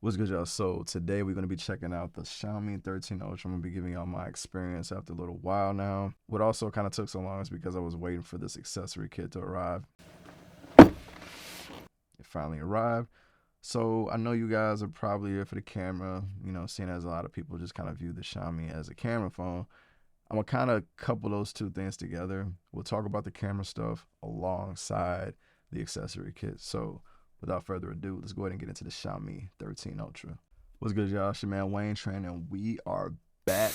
What's good, y'all? So today we're going to be checking out the Xiaomi 13 Ultra. I'm going to be giving y'all my experience after a little while now. What also kind of took so long is because I was waiting for this accessory kit to arrive. It finally arrived. So I know you guys are probably here for the camera, seeing as a lot of people just kind of view the Xiaomi as a camera phone. I'm going to kind of couple those two things together. We'll talk about the camera stuff alongside the accessory kit. So without further ado, let's go ahead and get into the Xiaomi 13 Ultra. What's good, y'all? It's your man MONEYTRAINWAYNE, and we are back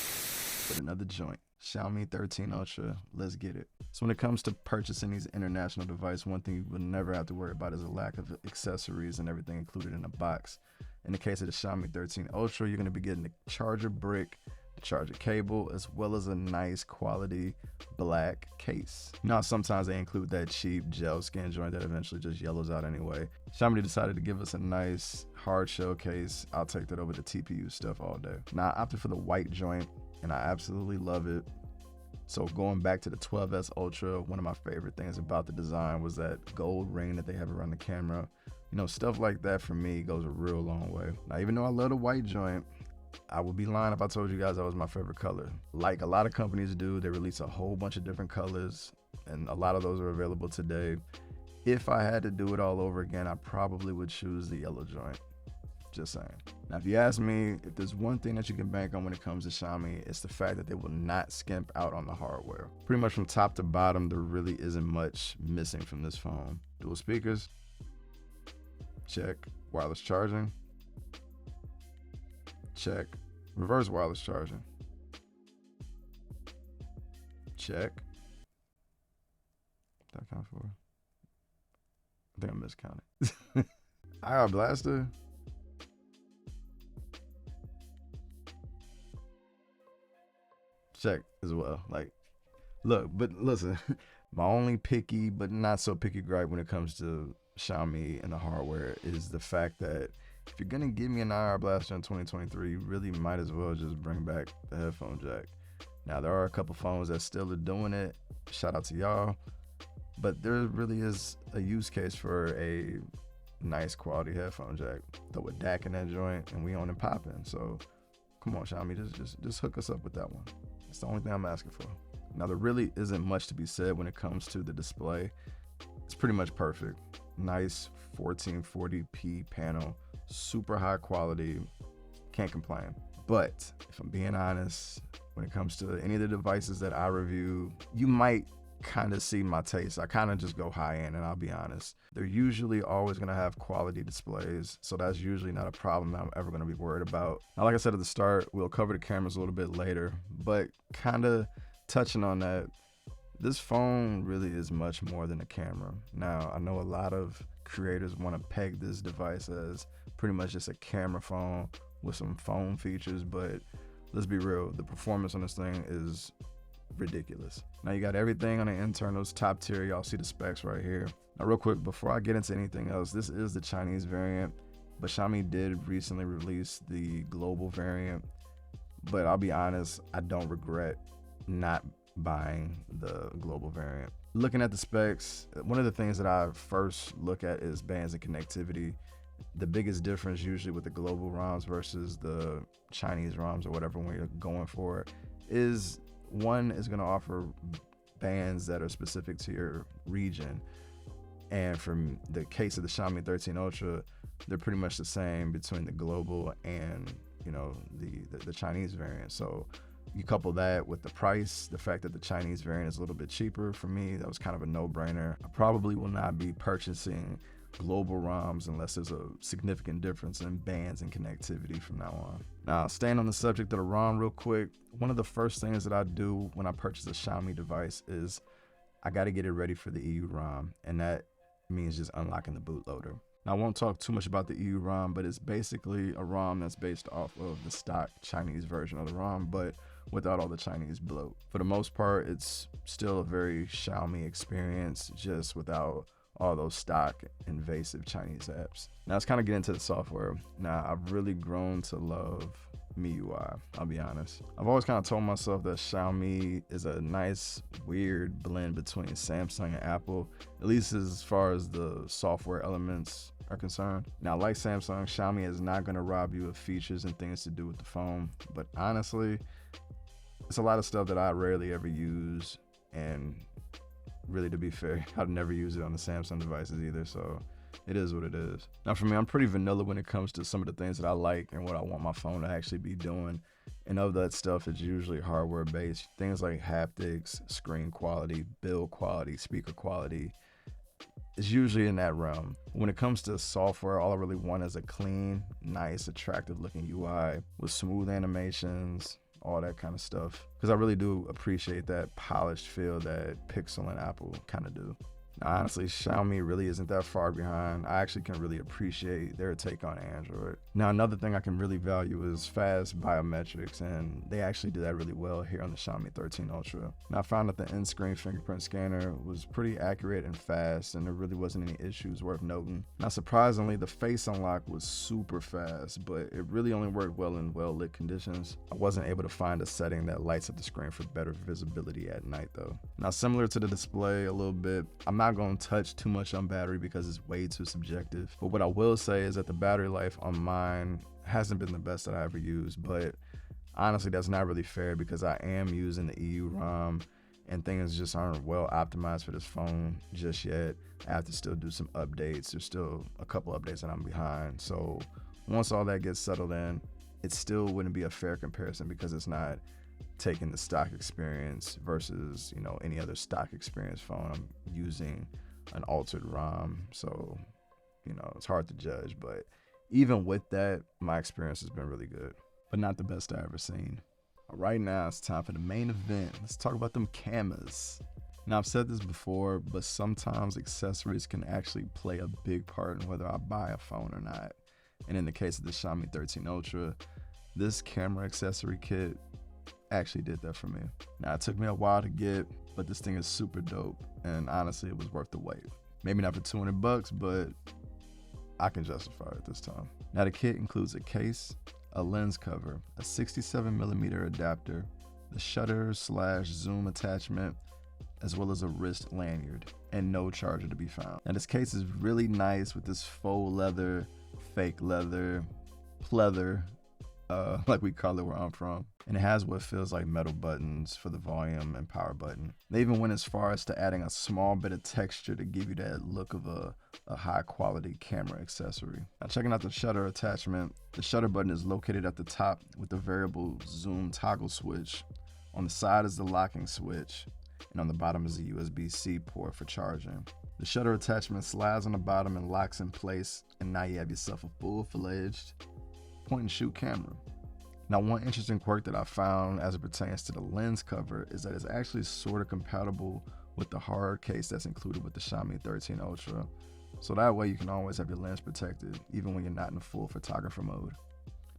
with another joint. Xiaomi 13 Ultra, let's get it. So when it comes to purchasing these international devices, one thing you will never have to worry about is a lack of accessories and everything included in the box. In the case of the Xiaomi 13 Ultra, you're going to be getting the charger brick, the charger cable, as well as a nice quality black case. Now, sometimes they include that cheap gel skin joint that eventually just yellows out anyway. Xiaomi decided to give us a nice hard shell case. I'll take that over the TPU stuff all day. Now, I opted for the white joint, and I absolutely love it. So going back to the 12S Ultra, one of my favorite things about the design was that gold ring that they have around the camera. Stuff like that for me goes a real long way. Now, even though I love the white joint, I would be lying if I told you guys that was my favorite color. Like a lot of companies do, they release a whole bunch of different colors, and a lot of those are available today. If I had to do it all over again, I probably would choose the yellow joint. Just saying. Now, if you ask me, if there's one thing that you can bank on when it comes to Xiaomi, it's the fact that they will not skimp out on the hardware. Pretty much from top to bottom, there really isn't much missing from this phone. Dual speakers, check. Wireless charging, check. Reverse wireless charging, check. Did I count for? I think I miscounted. IR blaster, check as well. Like, look, but listen, my only picky but not so picky gripe when it comes to Xiaomi and the hardware is the fact that if you're gonna give me an IR blaster in 2023, you really might as well just bring back the headphone jack. Now, there are a couple phones that still are doing it. Shout out to y'all. But there really is a use case for a nice quality headphone jack. Throw a DAC in that joint and we on and popping. So come on, Xiaomi, just hook us up with that one. It's the only thing I'm asking for. Now, there really isn't much to be said when it comes to the display. It's pretty much perfect. Nice 1440p panel, super high quality, can't complain. But if I'm being honest, when it comes to any of the devices that I review, you might kind of see my taste. I kind of just go high end, and I'll be honest. They're usually always going to have quality displays, so that's usually not a problem that I'm ever going to be worried about. Now, like I said at the start, we'll cover the cameras a little bit later, but kind of touching on that, this phone really is much more than a camera. Now, I know a lot of creators want to peg this device as pretty much just a camera phone with some phone features, but let's be real, the performance on this thing is ridiculous. Now, you got everything on the internals, top tier. Y'all see the specs right here. Now, real quick, before I get into anything else, this is the Chinese variant, but Xiaomi did recently release the global variant. But I'll be honest, I don't regret not buying the global variant. Looking at the specs, one of the things that I first look at is bands and connectivity. The biggest difference usually with the global ROMs versus the Chinese ROMs or whatever when you're going for it is one is going to offer bands that are specific to your region. And from the case of the Xiaomi 13 Ultra, they're pretty much the same between the global and the Chinese variant. So you couple that with the price, the fact that the Chinese variant is a little bit cheaper, for me, that was kind of a no-brainer. I probably will not be purchasing global ROMs unless there's a significant difference in bands and connectivity from now on. Now, staying on the subject of the ROM real quick, one of the first things that I do when I purchase a Xiaomi device is I got to get it ready for the EU ROM, and that means just unlocking the bootloader. Now, I won't talk too much about the EU ROM, but it's basically a ROM that's based off of the stock Chinese version of the ROM, but without all the Chinese bloat. For the most part, it's still a very Xiaomi experience, just without all those stock invasive Chinese apps. Now, let's kind of get into the software. Now, I've really grown to love MIUI, I'll be honest. I've always kind of told myself that Xiaomi is a nice, weird blend between Samsung and Apple, at least as far as the software elements are concerned. Now, like Samsung, Xiaomi is not going to rob you of features and things to do with the phone, but honestly, it's a lot of stuff that I rarely ever use, and really, to be fair, I'd never use it on the Samsung devices either, so it is what it is. Now, for me, I'm pretty vanilla when it comes to some of the things that I like and what I want my phone to actually be doing. And of that stuff, it's usually hardware based. Things like haptics, screen quality, build quality, speaker quality. It's usually in that realm. When it comes to software, all I really want is a clean, nice, attractive looking UI with smooth animations, all that kind of stuff. Because I really do appreciate that polished feel that Pixel and Apple kind of do. Now, honestly, Xiaomi really isn't that far behind. I actually can really appreciate their take on Android. Now, another thing I can really value is fast biometrics, and they actually do that really well here on the Xiaomi 13 Ultra. Now, I found that the in-screen fingerprint scanner was pretty accurate and fast, and there really wasn't any issues worth noting. Now, surprisingly, the face unlock was super fast, but it really only worked well in well-lit conditions. I wasn't able to find a setting that lights up the screen for better visibility at night, though. Now, similar to the display a little bit, I'm not going to touch too much on battery because it's way too subjective. But what I will say is that the battery life on mine hasn't been the best that I ever used, but honestly, that's not really fair because I am using the EU ROM and things just aren't well optimized for this phone just yet. I have to still do some updates. There's still a couple updates that I'm behind. So once all that gets settled in, it still wouldn't be a fair comparison because it's not taking the stock experience versus, you know, any other stock experience phone. I'm using an altered ROM, so, you know, it's hard to judge. But even with that, my experience has been really good, but not the best I ever seen. Right now, it's time for the main event. Let's talk about them cameras. Now, I've said this before, but sometimes accessories can actually play a big part in whether I buy a phone or not. And in the case of the Xiaomi 13 Ultra, this camera accessory kit actually did that for me. Now, it took me a while to get, but this thing is super dope, and honestly, it was worth the wait. Maybe not for $200, but I can justify it this time. Now, the kit includes a case, a lens cover, a 67mm adapter, the shutter/zoom attachment, as well as a wrist lanyard, and no charger to be found. Now, this case is really nice with this faux leather, fake leather, pleather, like we call it where I'm from. And it has what feels like metal buttons for the volume and power button. They even went as far as to adding a small bit of texture to give you that look of a high quality camera accessory. Now, checking out the shutter attachment, the shutter button is located at the top with the variable zoom toggle switch. On the side is the locking switch, and on the bottom is a USB-C port for charging. The shutter attachment slides on the bottom and locks in place, and now you have yourself a full-fledged point and shoot camera. Now, one interesting quirk that I found as it pertains to the lens cover is that it's actually sort of compatible with the hard case that's included with the Xiaomi 13 Ultra. So that way you can always have your lens protected even when you're not in full photographer mode.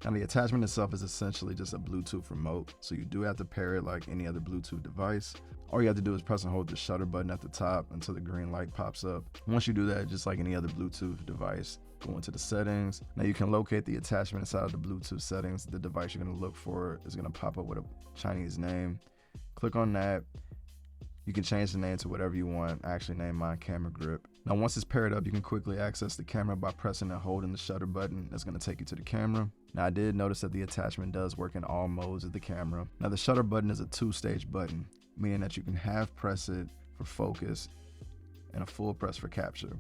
Now, the attachment itself is essentially just a Bluetooth remote, so you do have to pair it like any other Bluetooth device. All you have to do is press and hold the shutter button at the top until the green light pops up. Once you do that, just like any other Bluetooth device, go into the settings. Now, you can locate the attachment inside of the Bluetooth settings. The device you're going to look for is going to pop up with a Chinese name. Click on that. You can change the name to whatever you want. I actually named mine Camera Grip. Now, once it's paired up, you can quickly access the camera by pressing and holding the shutter button. That's going to take you to the camera. Now, I did notice that the attachment does work in all modes of the camera. Now, the shutter button is a two-stage button, meaning that you can half press it for focus and a full press for capture.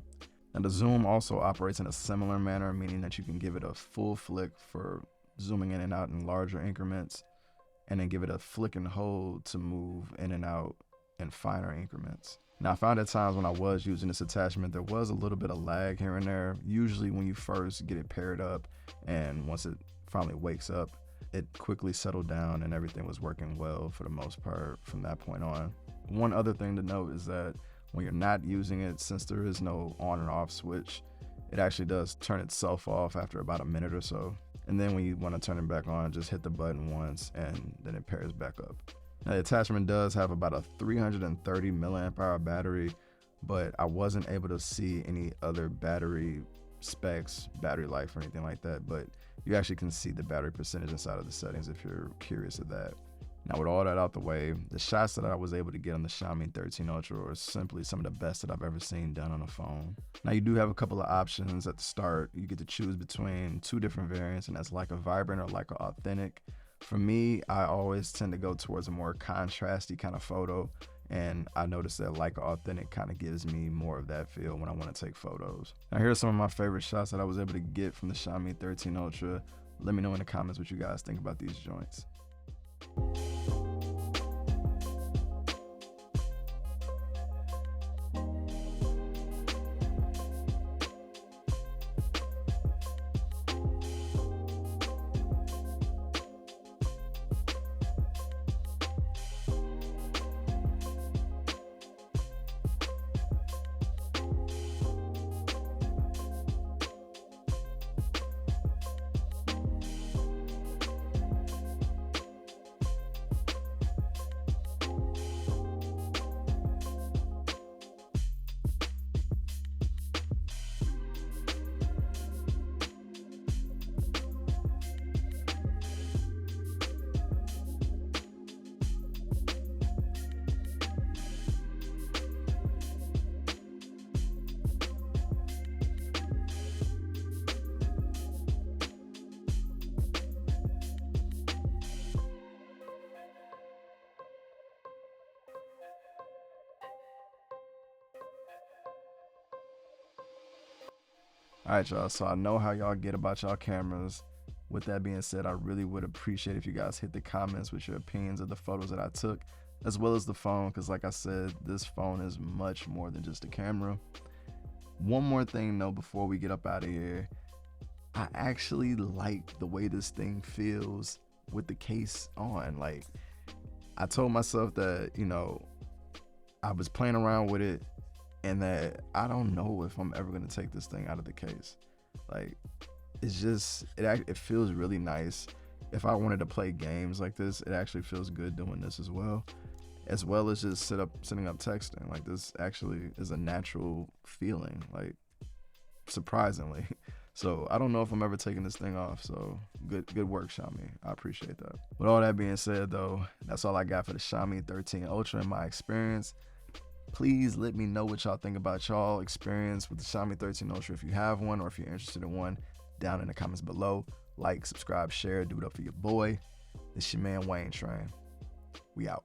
Now, the zoom also operates in a similar manner, meaning that you can give it a full flick for zooming in and out in larger increments, and then give it a flick and hold to move in and out in finer increments. Now, I found at times when I was using this attachment, there was a little bit of lag here and there. Usually when you first get it paired up, and once it finally wakes up, it quickly settled down and everything was working well for the most part from that point on. One other thing to note is that when you're not using it, since there is no on and off switch, it actually does turn itself off after about a minute or so. And then when you want to turn it back on, just hit the button once and then it pairs back up. Now, the attachment does have about a 330 milliamp hour battery, but I wasn't able to see any other battery specs, battery life, or anything like that. But you actually can see the battery percentage inside of the settings if you're curious of that. Now, with all that out the way, the shots that I was able to get on the Xiaomi 13 Ultra are simply some of the best that I've ever seen done on a phone. Now, you do have a couple of options at the start. You get to choose between 2 different variants, and that's Leica Vibrant or Leica Authentic. For me, I always tend to go towards a more contrasty kind of photo, and I noticed that Leica Authentic kind of gives me more of that feel when I want to take photos. Now, here are some of my favorite shots that I was able to get from the Xiaomi 13 Ultra. Let me know in the comments what you guys think about these joints. All right, y'all, so I know how y'all get about y'all cameras. With that being said, I really would appreciate if you guys hit the comments with your opinions of the photos that I took, as well as the phone, because like I said, this phone is much more than just a camera. One more thing though before we get up out of here, I actually like the way this thing feels with the case on. Like, I told myself that, you know, I was playing around with it, and that I don't know if I'm ever gonna take this thing out of the case. Like, it's just, it feels really nice. If I wanted to play games like this, it actually feels good doing this as well as just sitting up texting. Like, this actually is a natural feeling, like, surprisingly. So I don't know if I'm ever taking this thing off. So good work, Xiaomi. I appreciate that. With all that being said though, that's all I got for the Xiaomi 13 Ultra in my experience. Please let me know what y'all think about y'all experience with the Xiaomi 13 Ultra if you have one, or if you're interested in one, down in the comments below. Like, subscribe, share, do it up for your boy. It's your man Wayne Train. We out.